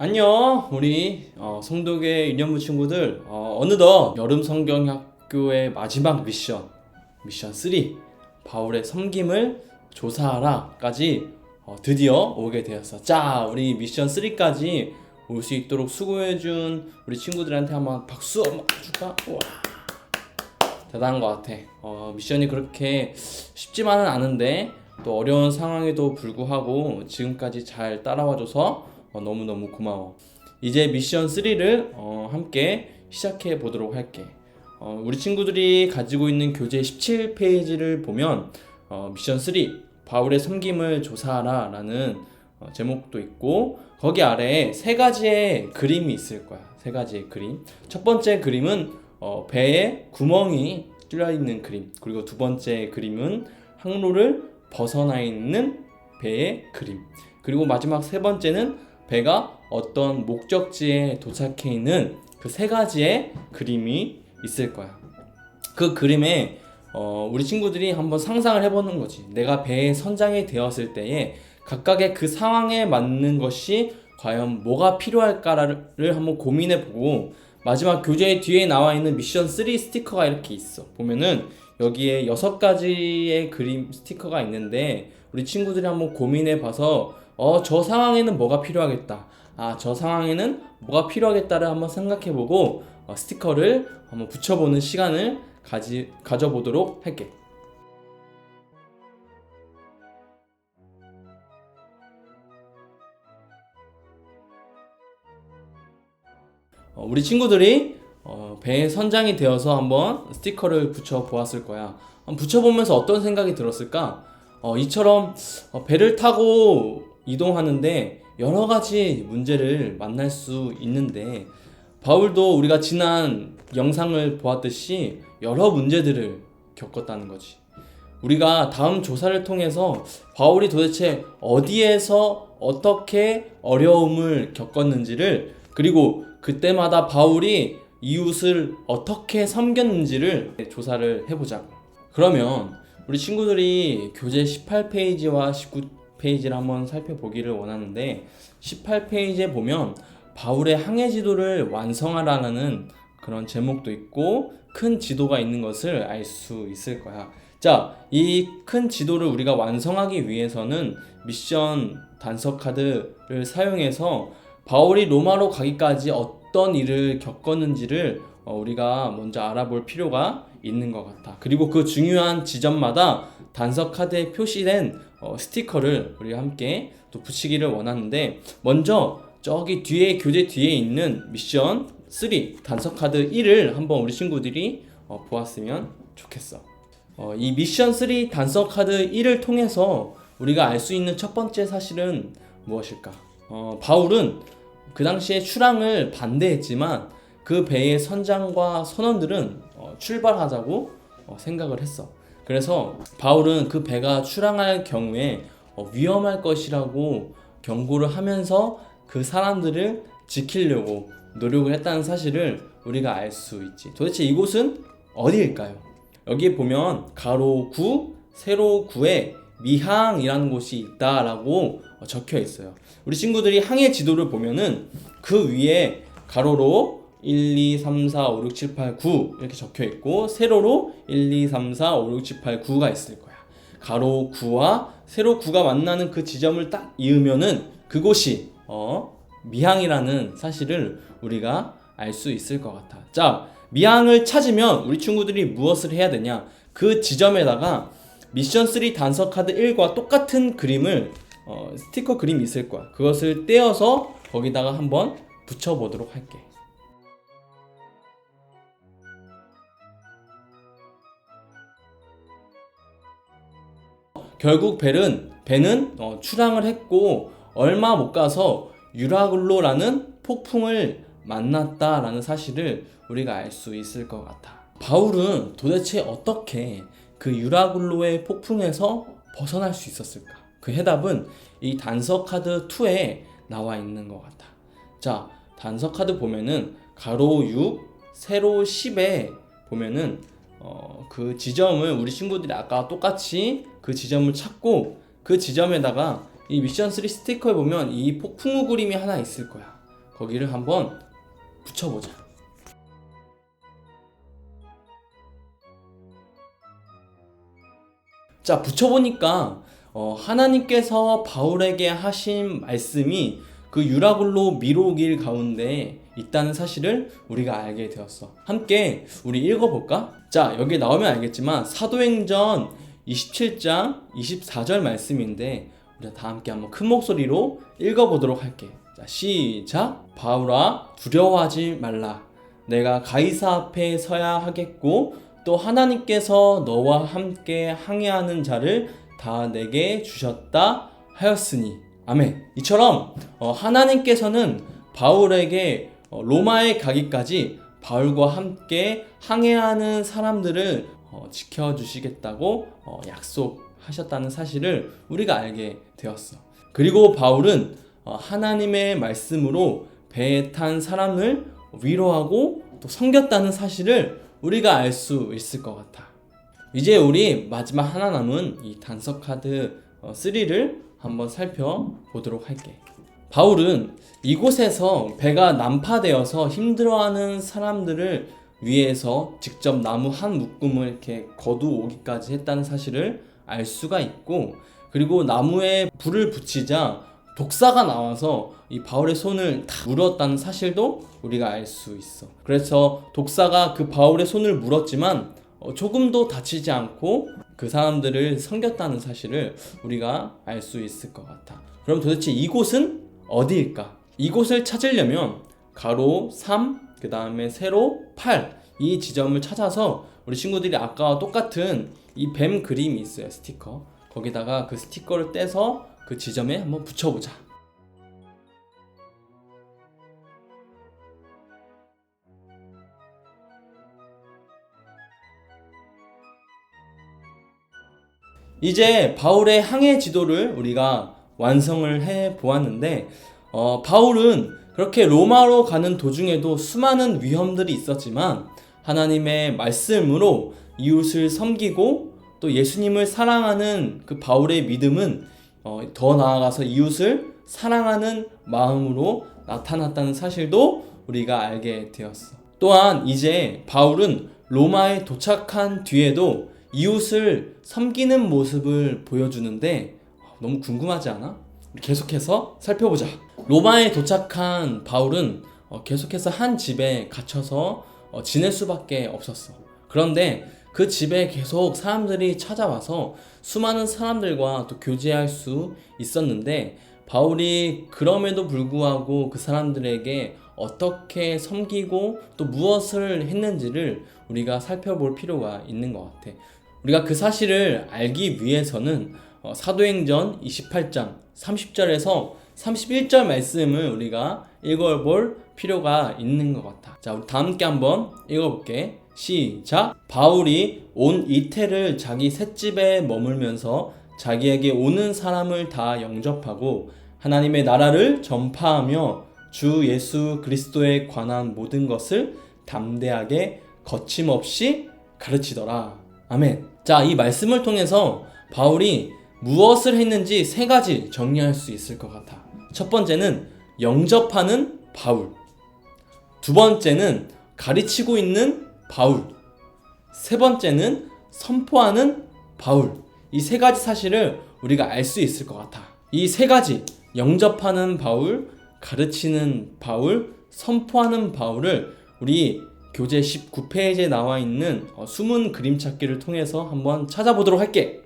안녕, 우리 성독의 인연부 친구들. 어느덧 여름 성경학교의 마지막 미션 3, 바울의 섬김을 조사하라까지 드디어 오게 되었어. 자, 우리 미션 3까지 올 수 있도록 수고해준 우리 친구들한테 한번 박수 한번 줄까? 우와, 대단한 것 같아. 미션이 그렇게 쉽지만은 않은데 또 어려운 상황에도 불구하고 지금까지 잘 따라와줘서 너무너무 고마워. 이제 미션 3를 함께 시작해 보도록 할게. 우리 친구들이 가지고 있는 교재 17페이지를 보면 미션 3 바울의 섬김을 조사하라 라는 제목도 있고, 거기 아래에 세 가지의 그림이 있을 거야. 세 가지의 그림. 첫 번째 그림은 배에 구멍이 뚫려 있는 그림, 그리고 두 번째 그림은 항로를 벗어나 있는 배의 그림, 그리고 마지막 세 번째는 배가 어떤 목적지에 도착해 있는 그 세 가지의 그림이 있을 거야. 그 그림에 우리 친구들이 한번 상상을 해보는 거지. 내가 배의 선장이 되었을 때에 각각의 그 상황에 맞는 것이 과연 뭐가 필요할까를 한번 고민해보고, 마지막 교재 뒤에 나와 있는 미션 3 스티커가 이렇게 있어. 보면은 여기에 6가지의 그림 스티커가 있는데, 우리 친구들이 한번 고민해봐서 저 상황에는 뭐가 필요하겠다, 저 상황에는 뭐가 필요하겠다를 한번 생각해보고 스티커를 한번 붙여보는 시간을 가져보도록 할게. 우리 친구들이 배의 선장이 되어서 한번 스티커를 붙여보았을 거야. 한번 붙여보면서 어떤 생각이 들었을까? 이처럼 배를 타고 이동하는데 여러 가지 문제를 만날 수 있는데, 바울도 우리가 지난 영상을 보았듯이 여러 문제들을 겪었다는 거지. 우리가 다음 조사를 통해서 바울이 도대체 어디에서 어떻게 어려움을 겪었는지를, 그리고 그때마다 바울이 이웃을 어떻게 섬겼는지를 조사를 해보자고. 그러면 우리 친구들이 교재 18페이지와 19페이지를 한번 살펴보기를 원하는데, 18페이지에 보면 바울의 항해 지도를 완성하라는 그런 제목도 있고 큰 지도가 있는 것을 알 수 있을 거야. 자, 이 큰 지도를 우리가 완성하기 위해서는 미션 단서 카드를 사용해서 바울이 로마로 가기까지 어떤 일을 겪었는지를 우리가 먼저 알아볼 필요가 있는 것 같아. 그리고 그 중요한 지점마다 단서 카드에 표시된 스티커를 우리가 함께 또 붙이기를 원하는데, 먼저 저기 뒤에 교재 뒤에 있는 미션 3 단서 카드 1을 한번 우리 친구들이 보았으면 좋겠어. 이 미션 3 단서 카드 1을 통해서 우리가 알 수 있는 첫 번째 사실은 무엇일까? 바울은 그 당시에 출항을 반대했지만 그 배의 선장과 선원들은 출발하자고 생각을 했어. 그래서 바울은 그 배가 출항할 경우에 위험할 것이라고 경고를 하면서 그 사람들을 지키려고 노력을 했다는 사실을 우리가 알 수 있지. 도대체 이곳은 어디일까요? 여기에 보면 가로 9, 세로 9에 미항이라는 곳이 있다라고 적혀 있어요. 우리 친구들이 항해 지도를 보면은 그 위에 가로로 1, 2, 3, 4, 5, 6, 7, 8, 9 이렇게 적혀 있고, 세로로 1, 2, 3, 4, 5, 6, 7, 8, 9가 있을 거야. 가로 9와 세로 9가 만나는 그 지점을 딱 이으면은 그곳이 미항이라는 사실을 우리가 알 수 있을 것 같아. 자, 미항을 찾으면 우리 친구들이 무엇을 해야 되냐? 그 지점에다가 미션 3 단서 카드 1과 똑같은 그림을 스티커 그림이 있을 거야. 그것을 떼어서 거기다가 한번 붙여보도록 할게. 결국 배는 출항을 했고 얼마 못 가서 유라굴로라는 폭풍을 만났다라는 사실을 우리가 알 수 있을 것 같아. 바울은 도대체 어떻게 그 유라굴로의 폭풍에서 벗어날 수 있었을까? 그 해답은 이 단서 카드 2에 나와 있는 것 같아. 자, 단서 카드 보면은 가로 6, 세로 10에 보면은 그 지점을 우리 친구들이 아까 똑같이 그 지점을 찾고, 그 지점에다가 이 미션 3 스티커에 보면 이 폭풍우 그림이 하나 있을 거야. 거기를 한번 붙여보자. 자, 붙여보니까 하나님께서 바울에게 하신 말씀이 그 유라굴로 미로길 가운데 있다는 사실을 우리가 알게 되었어. 함께 우리 읽어볼까? 자, 여기 나오면 알겠지만 사도행전 27장 24절 말씀인데 우리가 다 함께 한번 큰 목소리로 읽어보도록 할게. 자, 시작! 바울아, 두려워하지 말라. 내가 가이사 앞에 서야 하겠고 또 하나님께서 너와 함께 항해하는 자를 다 내게 주셨다 하였으니. 아멘. 이처럼 하나님께서는 바울에게 로마에 가기까지 바울과 함께 항해하는 사람들을 지켜주시겠다고 약속하셨다는 사실을 우리가 알게 되었어. 그리고 바울은 하나님의 말씀으로 배에 탄 사람을 위로하고 또 섬겼다는 사실을 우리가 알 수 있을 것 같아. 이제 우리 마지막 하나 남은 이 단서 카드 3를 한번 살펴보도록 할게. 바울은 이곳에서 배가 난파되어서 힘들어하는 사람들을 위해서 직접 나무 한 묶음을 이렇게 거두오기까지 했다는 사실을 알 수가 있고, 그리고 나무에 불을 붙이자 독사가 나와서 이 바울의 손을 다 물었다는 사실도 우리가 알 수 있어. 그래서 독사가 그 바울의 손을 물었지만 조금도 다치지 않고 그 사람들을 섬겼다는 사실을 우리가 알 수 있을 것 같아. 그럼 도대체 이곳은 어디일까? 이곳을 찾으려면 가로 3, 그 다음에 세로 8 이 지점을 찾아서 우리 친구들이 아까와 똑같은 이 뱀 그림이 있어요. 스티커. 거기다가 그 스티커를 떼서 그 지점에 한번 붙여보자. 이제 바울의 항해 지도를 우리가 완성을 해 보았는데 바울은 그렇게 로마로 가는 도중에도 수많은 위험들이 있었지만 하나님의 말씀으로 이웃을 섬기고 또 예수님을 사랑하는 그 바울의 믿음은 더 나아가서 이웃을 사랑하는 마음으로 나타났다는 사실도 우리가 알게 되었어. 또한 이제 바울은 로마에 도착한 뒤에도 이웃을 섬기는 모습을 보여주는데 너무 궁금하지 않아? 계속해서 살펴보자. 로마에 도착한 바울은 계속해서 한 집에 갇혀서 지낼 수밖에 없었어. 그런데 그 집에 계속 사람들이 찾아와서 수많은 사람들과 또 교제할 수 있었는데 바울이 그럼에도 불구하고 그 사람들에게 어떻게 섬기고 또 무엇을 했는지를 우리가 살펴볼 필요가 있는 것 같아. 우리가 그 사실을 알기 위해서는 사도행전 28장 30절에서 31절 말씀을 우리가 읽어볼 필요가 있는 것 같아. 자, 우리 다 함께 한번 읽어볼게. 시작! 바울이 온 이태를 자기 셋집에 머물면서 자기에게 오는 사람을 다 영접하고 하나님의 나라를 전파하며 주 예수 그리스도에 관한 모든 것을 담대하게 거침없이 가르치더라. 아멘. 자, 이 말씀을 통해서 바울이 무엇을 했는지 세 가지 정리할 수 있을 것 같아. 첫 번째는 영접하는 바울, 두 번째는 가르치고 있는 바울, 세 번째는 선포하는 바울. 이 세 가지 사실을 우리가 알 수 있을 것 같아. 이 세 가지, 영접하는 바울, 가르치는 바울, 선포하는 바울을 우리 교재 19페이지에 나와 있는 숨은 그림 찾기를 통해서 한번 찾아보도록 할게.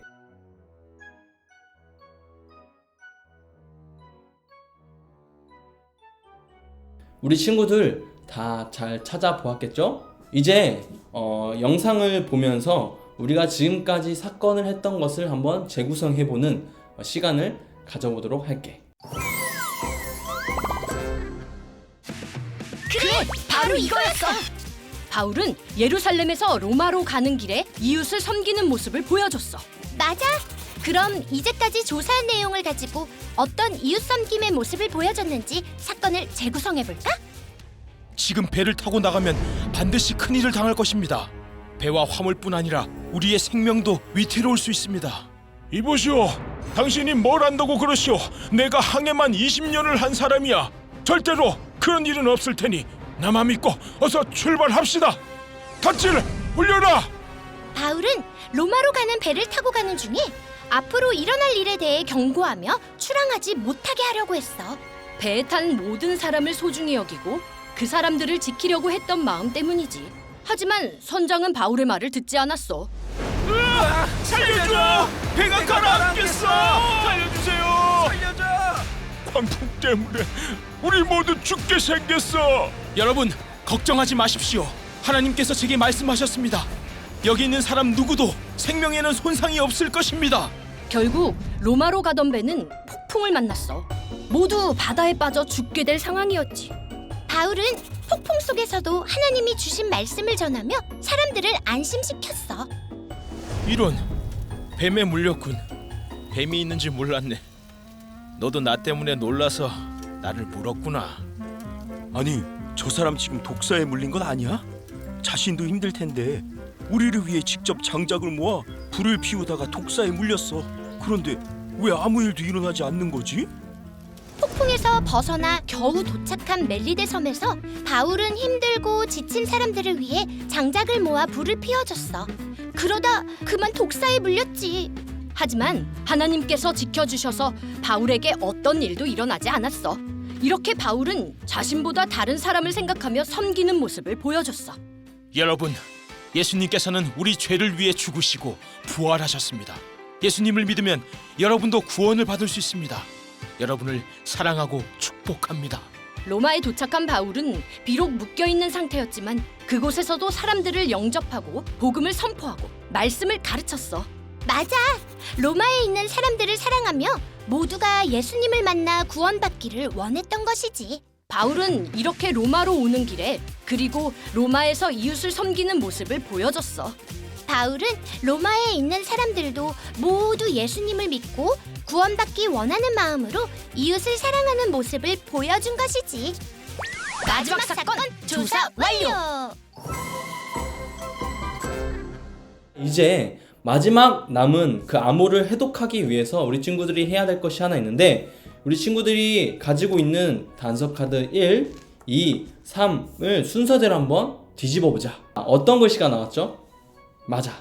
우리 친구들 다 잘 찾아보았겠죠? 이제 영상을 보면서 우리가 지금까지 사건을 했던 것을 한번 재구성해보는 시간을 가져보도록 할게. 그래! 바로 이거였어! 바울은 예루살렘에서 로마로 가는 길에 이웃을 섬기는 모습을 보여줬어. 맞아. 그럼 이제까지 조사한 내용을 가지고 어떤 이웃 섬김의 모습을 보여줬는지 사건을 재구성해볼까? 지금 배를 타고 나가면 반드시 큰일을 당할 것입니다. 배와 화물뿐 아니라 우리의 생명도 위태로울 수 있습니다. 이보시오, 당신이 뭘 안다고 그러시오? 내가 항해만 20년을 한 사람이야. 절대로 그런 일은 없을 테니 나만 믿고 어서 출발합시다. 닷지를 올려라. 바울은 로마로 가는 배를 타고 가는 중에 앞으로 일어날 일에 대해 경고하며 출항하지 못하게 하려고 했어. 배에 탄 모든 사람을 소중히 여기고 그 사람들을 지키려고 했던 마음 때문이지. 하지만 선장은 바울의 말을 듣지 않았어. 살려줘! 배가 가라앉겠어! 살려주세요! 살려줘! 광풍 때문에 우리 모두 죽게 생겼어. 여러분, 걱정하지 마십시오. 하나님께서 제게 말씀하셨습니다. 여기 있는 사람 누구도 생명에는 손상이 없을 것입니다. 결국 로마로 가던 배는 폭풍을 만났어. 모두 바다에 빠져 죽게 될 상황이었지. 바울은 폭풍 속에서도 하나님이 주신 말씀을 전하며 사람들을 안심시켰어. 이런, 뱀에 물렸군. 뱀이 있는지 몰랐네. 너도 나 때문에 놀라서 나를 물었구나. 아니, 저 사람 지금 독사에 물린 건 아니야? 자신도 힘들 텐데 우리를 위해 직접 장작을 모아 불을 피우다가 독사에 물렸어. 그런데 왜 아무 일도 일어나지 않는 거지? 폭풍에서 벗어나 겨우 도착한 멜리데 섬에서 바울은 힘들고 지친 사람들을 위해 장작을 모아 불을 피워줬어. 그러다 그만 독사에 물렸지. 하지만 하나님께서 지켜주셔서 바울에게 어떤 일도 일어나지 않았어. 이렇게 바울은 자신보다 다른 사람을 생각하며 섬기는 모습을 보여줬어. 여러분, 예수님께서는 우리 죄를 위해 죽으시고 부활하셨습니다. 예수님을 믿으면 여러분도 구원을 받을 수 있습니다. 여러분을 사랑하고 축복합니다. 로마에 도착한 바울은 비록 묶여있는 상태였지만 그곳에서도 사람들을 영접하고 복음을 선포하고 말씀을 가르쳤어. 맞아. 로마에 있는 사람들을 사랑하며 모두가 예수님을 만나 구원받기를 원했던 것이지. 바울은 이렇게 로마로 오는 길에 그리고 로마에서 이웃을 섬기는 모습을 보여줬어. 바울은 로마에 있는 사람들도 모두 예수님을 믿고 구원받기 원하는 마음으로 이웃을 사랑하는 모습을 보여준 것이지. 마지막 사건 조사 완료. 이제 마지막 남은 그 암호를 해독하기 위해서 우리 친구들이 해야 될 것이 하나 있는데, 우리 친구들이 가지고 있는 단서 카드 1, 2, 3을 순서대로 한번 뒤집어 보자. 어떤 글씨가 나왔죠? 맞아.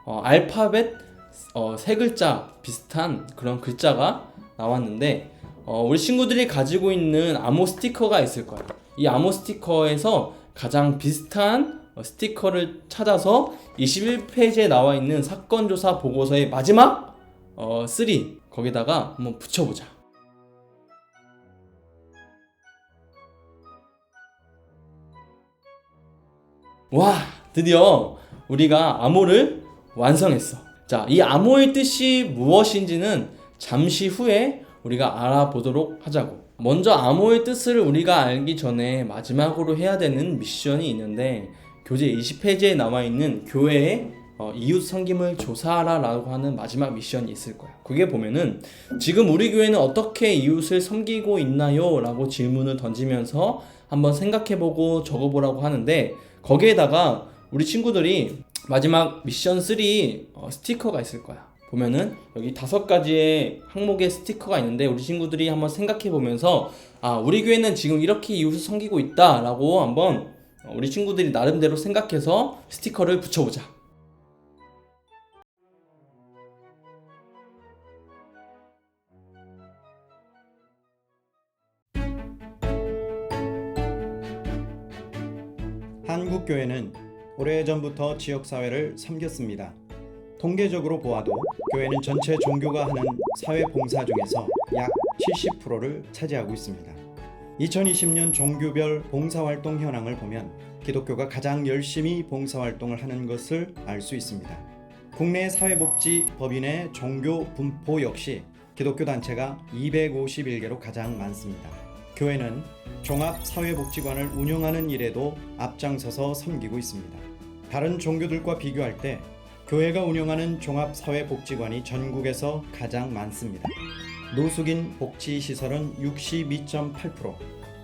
알파벳 세 글자 비슷한 그런 글자가 나왔는데, 우리 친구들이 가지고 있는 암호 스티커가 있을 거야. 이 암호 스티커에서 가장 비슷한 스티커를 찾아서 21페이지에 나와 있는 사건조사 보고서의 마지막 3 거기다가 한번 붙여보자. 와, 드디어 우리가 암호를 완성했어. 자, 이 암호의 뜻이 무엇인지는 잠시 후에 우리가 알아보도록 하자고. 먼저 암호의 뜻을 우리가 알기 전에 마지막으로 해야 되는 미션이 있는데, 교재 20페이지에 나와 있는 교회의 이웃 섬김을 조사하라 라고 하는 마지막 미션이 있을 거야. 그게 보면은 지금 우리 교회는 어떻게 이웃을 섬기고 있나요? 라고 질문을 던지면서 한번 생각해보고 적어보라고 하는데, 거기에다가 우리 친구들이 마지막 미션 3 스티커가 있을 거야. 보면은 여기 5가지의 항목의 스티커가 있는데, 우리 친구들이 한번 생각해보면서 우리 교회는 지금 이렇게 이웃을 섬기고 있다 라고 한번 우리 친구들이 나름대로 생각해서 스티커를 붙여보자. 한국교회는 오래전부터 지역사회를 섬겼습니다. 통계적으로 보아도 교회는 전체 종교가 하는 사회봉사 중에서 약 70%를 차지하고 있습니다. 2020년 종교별 봉사활동 현황을 보면 기독교가 가장 열심히 봉사활동을 하는 것을 알 수 있습니다. 국내 사회복지법인의 종교 분포 역시 기독교 단체가 251개로 가장 많습니다. 교회는 종합사회복지관을 운영하는 일에도 앞장서서 섬기고 있습니다. 다른 종교들과 비교할 때 교회가 운영하는 종합사회복지관이 전국에서 가장 많습니다. 노숙인 복지시설은 62.8%,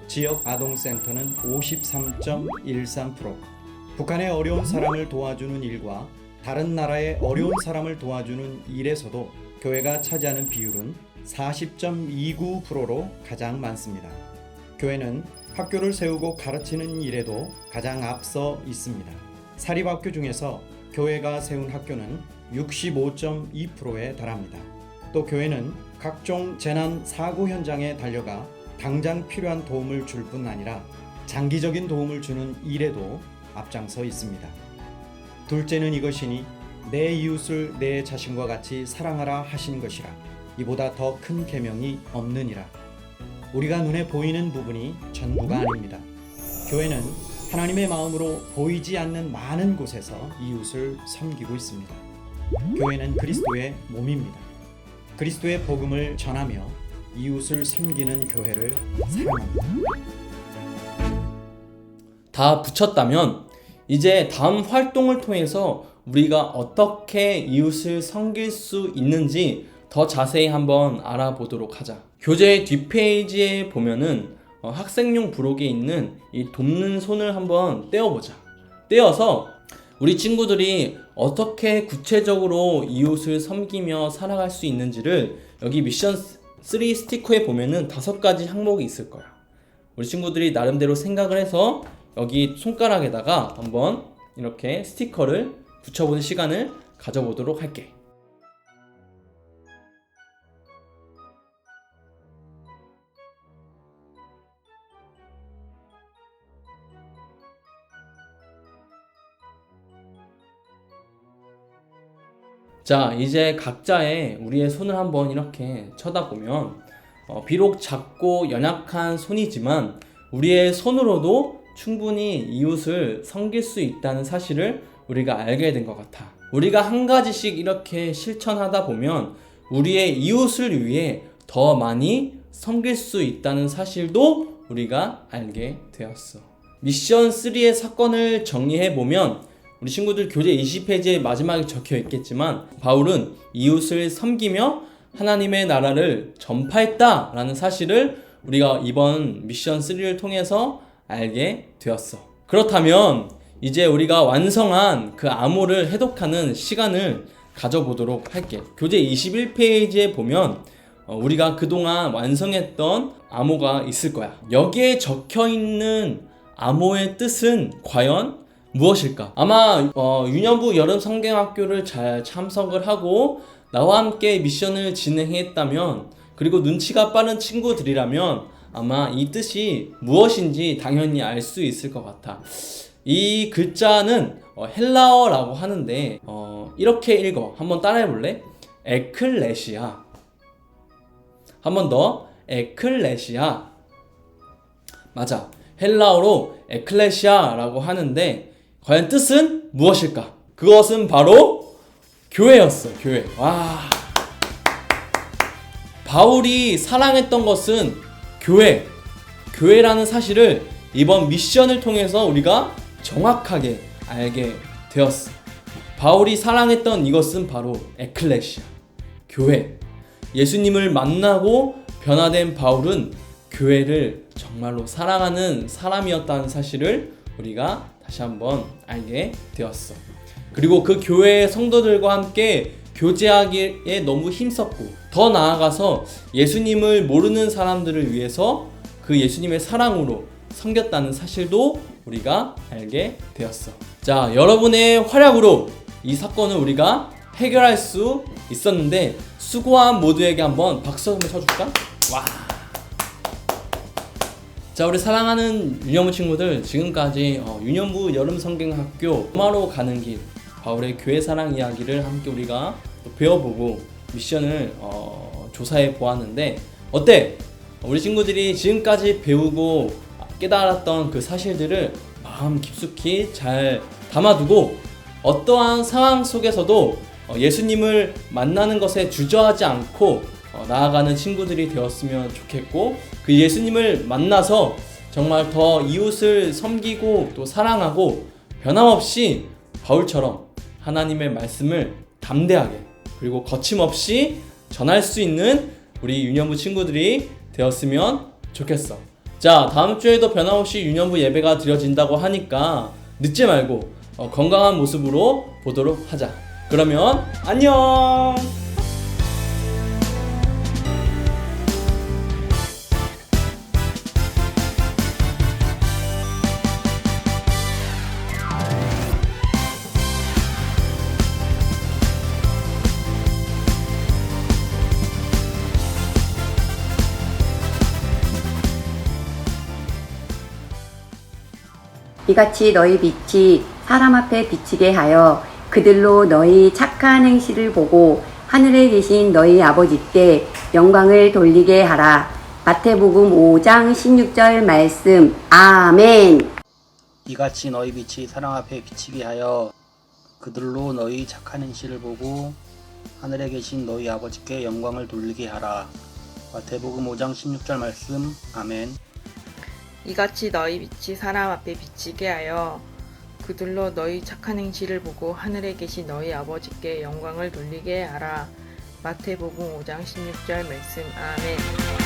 지역 아동센터는 53.13%, 북한의 어려운 사람을 도와주는 일과 다른 나라의 어려운 사람을 도와주는 일에서도 교회가 차지하는 비율은 40.29%로 가장 많습니다. 교회는 학교를 세우고 가르치는 일에도 가장 앞서 있습니다. 사립학교 중에서 교회가 세운 학교는 65.2%에 달합니다. 또 교회는 각종 재난 사고 현장에 달려가 당장 필요한 도움을 줄 뿐 아니라 장기적인 도움을 주는 일에도 앞장서 있습니다. 둘째는 이것이니 내 이웃을 내 자신과 같이 사랑하라 하신 것이라. 이보다 더 큰 계명이 없느니라. 우리가 눈에 보이는 부분이 전부가 아닙니다. 교회는 하나님의 마음으로 보이지 않는 많은 곳에서 이웃을 섬기고 있습니다. 교회는 그리스도의 몸입니다. 그리스도의 복음을 전하며 이웃을 섬기는 교회를 사랑합니다. 다 붙였다면 이제 다음 활동을 통해서 우리가 어떻게 이웃을 섬길 수 있는지 더 자세히 한번 알아보도록 하자. 교재 뒷페이지에 보면은 학생용 부록에 있는 이 돕는 손을 한번 떼어보자. 떼어서 우리 친구들이 어떻게 구체적으로 이웃을 섬기며 살아갈 수 있는지를 여기 미션 3 스티커에 보면은 5가지 항목이 있을 거야. 우리 친구들이 나름대로 생각을 해서 여기 손가락에다가 한번 이렇게 스티커를 붙여보는 시간을 가져보도록 할게. 자, 이제 각자의 우리의 손을 한번 이렇게 쳐다보면 비록 작고 연약한 손이지만 우리의 손으로도 충분히 이웃을 섬길 수 있다는 사실을 우리가 알게 된 것 같아. 우리가 한 가지씩 이렇게 실천하다 보면 우리의 이웃을 위해 더 많이 섬길 수 있다는 사실도 우리가 알게 되었어. 미션 3의 사건을 정리해보면 우리 친구들 교재 20페이지에 마지막에 적혀 있겠지만 바울은 이웃을 섬기며 하나님의 나라를 전파했다라는 사실을 우리가 이번 미션 3를 통해서 알게 되었어. 그렇다면 이제 우리가 완성한 그 암호를 해독하는 시간을 가져보도록 할게. 교재 21페이지에 보면 우리가 그동안 완성했던 암호가 있을 거야. 여기에 적혀 있는 암호의 뜻은 과연 무엇일까? 아마 유년부 여름 성경학교를 잘 참석을 하고 나와 함께 미션을 진행했다면, 그리고 눈치가 빠른 친구들이라면 아마 이 뜻이 무엇인지 당연히 알 수 있을 것 같아. 이 글자는 헬라어라고 하는데 이렇게 읽어. 한번 따라해 볼래? 에클레시아. 한 번 더. 에클레시아. 맞아. 헬라어로 에클레시아라고 하는데 과연 뜻은 무엇일까? 그것은 바로 교회였어. 교회. 와. 바울이 사랑했던 것은 교회. 교회라는 사실을 이번 미션을 통해서 우리가 정확하게 알게 되었어. 바울이 사랑했던 이것은 바로 에클레시아. 교회. 예수님을 만나고 변화된 바울은 교회를 정말로 사랑하는 사람이었다는 사실을 우리가 다시 한번 알게 되었어. 그리고 그 교회의 성도들과 함께 교제하기에 너무 힘썼고, 더 나아가서 예수님을 모르는 사람들을 위해서 그 예수님의 사랑으로 섬겼다는 사실도 우리가 알게 되었어. 자, 여러분의 활약으로 이 사건을 우리가 해결할 수 있었는데 수고한 모두에게 한번 박수 한번 쳐줄까? 와. 자, 우리 사랑하는 유년부 친구들, 지금까지 유년부 여름성경학교 로마로 가는 길, 바울의 교회 사랑 이야기를 함께 우리가 또 배워보고 미션을 조사해 보았는데 어때? 우리 친구들이 지금까지 배우고 깨달았던 그 사실들을 마음 깊숙이 잘 담아두고 어떠한 상황 속에서도 예수님을 만나는 것에 주저하지 않고 나아가는 친구들이 되었으면 좋겠고, 그 예수님을 만나서 정말 더 이웃을 섬기고 또 사랑하고 변함없이 바울처럼 하나님의 말씀을 담대하게 그리고 거침없이 전할 수 있는 우리 유년부 친구들이 되었으면 좋겠어. 자, 다음 주에도 변함없이 유년부 예배가 드려진다고 하니까 늦지 말고 건강한 모습으로 보도록 하자. 그러면 안녕. 이같이 너희 빛이 사람 앞에 비치게 하여 그들로 너희 착한 행실을 보고 하늘에 계신 너희 아버지께 영광을 돌리게 하라. 마태복음 5장 16절 말씀. 아멘. 이같이 너희 빛이 사람 앞에 비치게 하여 그들로 너희 착한 행실을 보고 하늘에 계신 너희 아버지께 영광을 돌리게 하라. 마태복음 5장 16절 말씀. 아멘. 이같이 너희 빛이 사람 앞에 비치게 하여 그들로 너희 착한 행실을 보고 하늘에 계신 너희 아버지께 영광을 돌리게 하라. 마태복음 5장 16절 말씀. 아멘.